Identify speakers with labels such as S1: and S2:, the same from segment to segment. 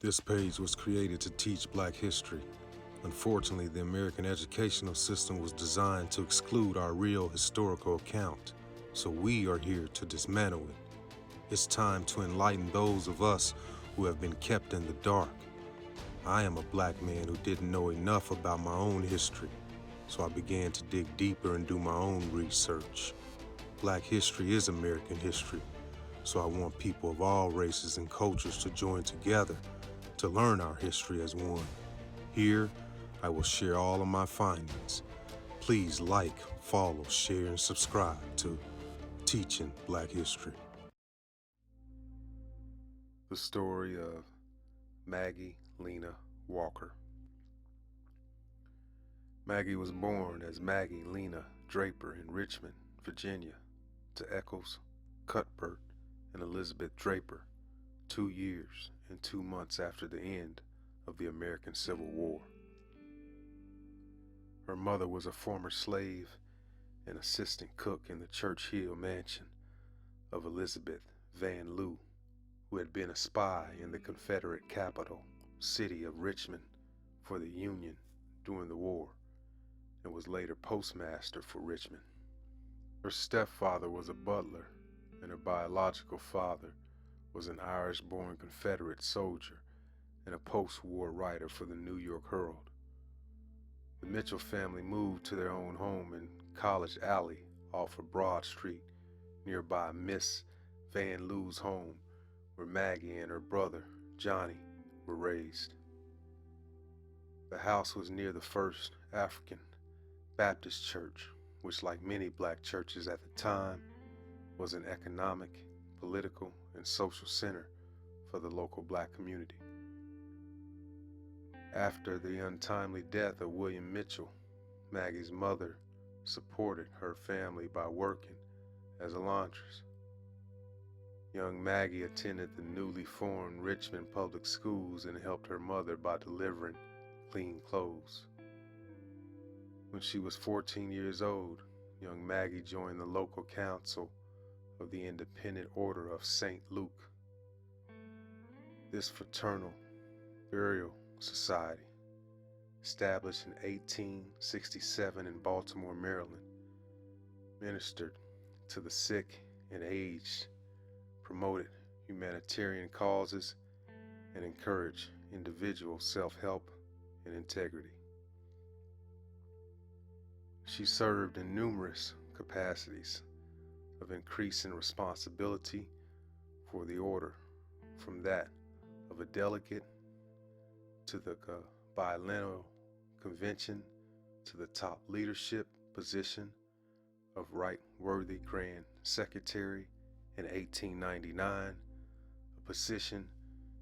S1: This page was created to teach Black history. Unfortunately, the American educational system was designed to exclude our real historical account, so we are here to dismantle it. It's time to enlighten those of us who have been kept in the dark. I am a Black man who didn't know enough about my own history, so I began to dig deeper and do my own research. Black history is American history, so I want people of all races and cultures to join together to learn our history as one. Here, I will share all of my findings. Please like, follow, share, and subscribe to Teaching Black History. The story of Maggie Lena Walker. Maggie was born as Maggie Lena Draper in Richmond, Virginia, to Eccles Cuthbert and Elizabeth Draper, 2 years and 2 months after the end of the American Civil War. Her mother was a former slave and assistant cook in the Church Hill mansion of Elizabeth Van Lew, who had been a spy in the Confederate capital city of Richmond for the Union during the war, and was later postmaster for Richmond. Her stepfather was a butler, and her biological father was an Irish-born Confederate soldier and a post-war writer for the New York Herald. The Mitchell family moved to their own home in College Alley off of Broad Street, nearby Miss Van Lew's home, where Maggie and her brother, Johnny, were raised. The house was near the First African Baptist Church, which, like many Black churches at the time, was an economic, political, and social center for the local Black community. After the untimely death of William Mitchell, Maggie's mother supported her family by working as a laundress. Young Maggie attended the newly formed Richmond Public Schools and helped her mother by delivering clean clothes. When she was 14 years old, young Maggie joined the local council of the Independent Order of St. Luke. This fraternal burial society, established in 1867 in Baltimore, Maryland, ministered to the sick and aged, promoted humanitarian causes, and encouraged individual self-help and integrity. She served in numerous capacities of increasing responsibility for the order, from that of a delegate to the biennial convention to the top leadership position of Right Worthy Grand Secretary in 1899, a position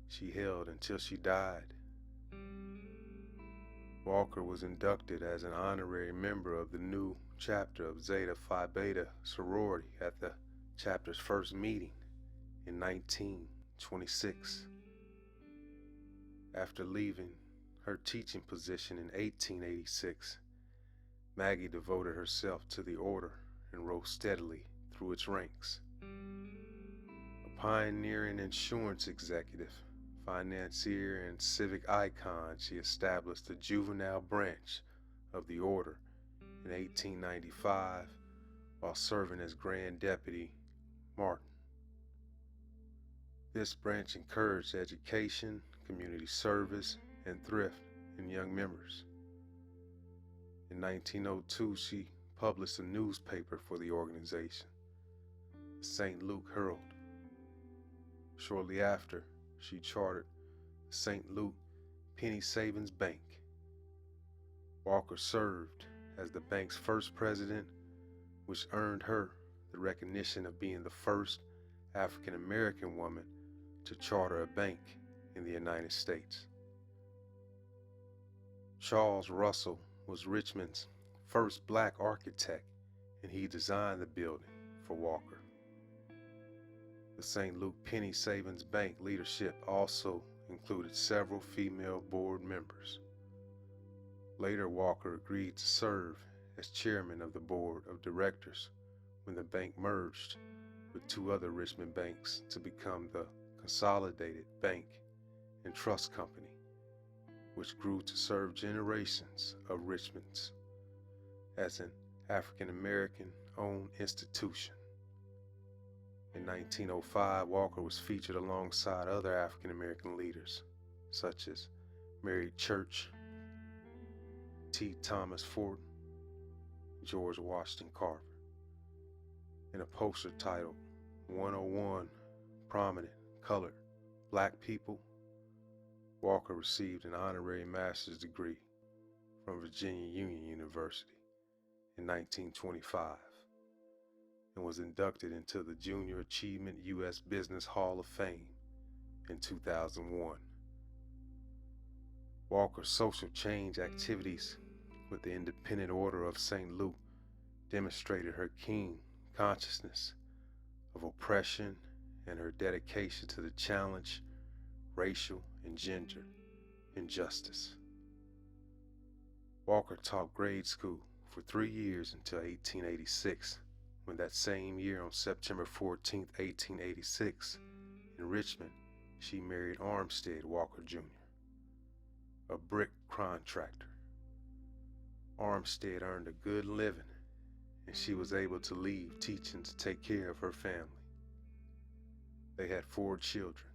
S1: she held until she died. Walker was inducted as an honorary member of the new chapter of Zeta Phi Beta sorority at the chapter's first meeting in 1926. After leaving her teaching position in 1886, Maggie devoted herself to the order and rose steadily through its ranks. A pioneering insurance executive, financier, and civic icon, she established the juvenile branch of the order in 1895 while serving as Grand Deputy Martin. This branch encouraged education, community service, and thrift in young members. In 1902, she published a newspaper for the organization, the St. Luke Herald. Shortly after, she chartered the St. Luke Penny Savings Bank. Walker served as the bank's first president, which earned her the recognition of being the first African American woman to charter a bank in the United States. Charles Russell was Richmond's first Black architect, and he designed the building for Walker. The St. Luke Penny Savings Bank leadership also included several female board members. Later, Walker agreed to serve as chairman of the board of directors when the bank merged with 2 other Richmond banks to become the Consolidated Bank and Trust Company, which grew to serve generations of Richmonds as an African-American-owned institution. In 1905, Walker was featured alongside other African-American leaders, such as Mary Church, T. Thomas Ford, George Washington Carver, in a poster titled 101 Prominent Colored Black People. Walker received an honorary master's degree from Virginia Union University in 1925 and was inducted into the Junior Achievement U.S. Business Hall of Fame in 2001. Walker's social change activities with the Independent Order of St. Luke demonstrated her keen consciousness of oppression and her dedication to the challenge racial and gender injustice. Walker taught grade school for 3 years until 1886, when that same year on September 14, 1886, in Richmond, she married Armstead Walker Jr., a brick contractor. Armstead earned a good living, and she was able to leave teaching to take care of her family. They had 4 children.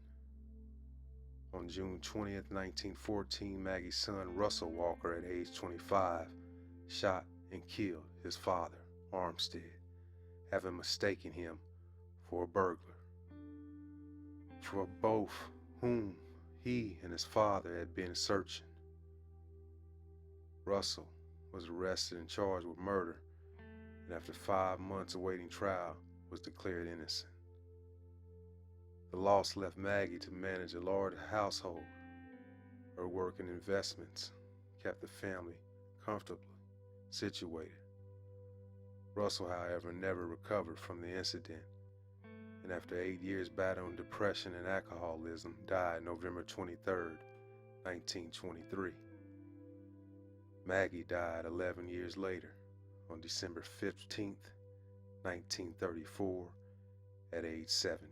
S1: On June 20th, 1914, Maggie's son, Russell Walker, at age 25, shot and killed his father, Armstead, having mistaken him for a burglar, for both whom he and his father had been searching. Russell was arrested and charged with murder, and after 5 months awaiting trial, was declared innocent. The loss left Maggie to manage a large household. Her work and investments kept the family comfortably situated. Russell, however, never recovered from the incident, and after 8 years battling depression and alcoholism, died November 23, 1923. Maggie died 11 years later, on December 15, 1934, at age 70.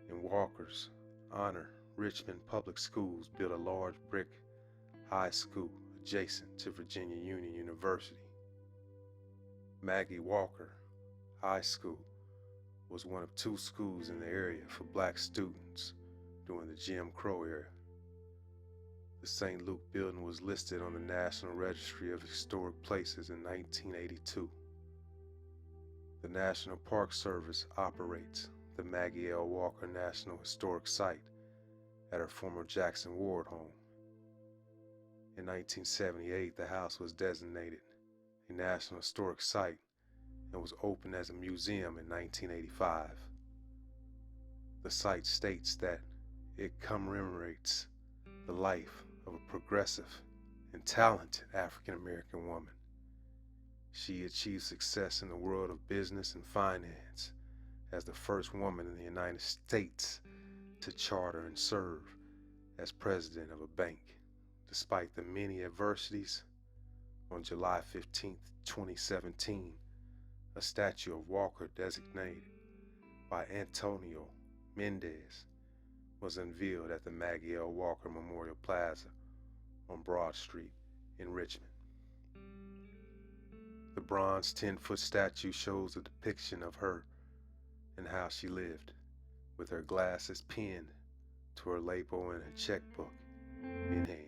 S1: In Walker's honor, Richmond Public Schools built a large brick high school adjacent to Virginia Union University. Maggie Walker High School was one of 2 schools in the area for black students during the Jim Crow era. The St. Luke building was listed on the National Registry of Historic Places in 1982. The National Park Service operates the Maggie L. Walker National Historic Site at her former Jackson Ward home. In 1978, the house was designated a National Historic Site and was opened as a museum in 1985. The site states that it commemorates the life of a progressive and talented African-American woman. She achieved success in the world of business and finance as the first woman in the United States to charter and serve as president of a bank. Despite the many adversities, on July 15, 2017, a statue of Walker designated by Antonio Mendez was unveiled at the Maggie L. Walker Memorial Plaza on Broad Street in Richmond. The bronze 10-foot statue shows a depiction of her and how she lived, with her glasses pinned to her lapel and a checkbook in hand.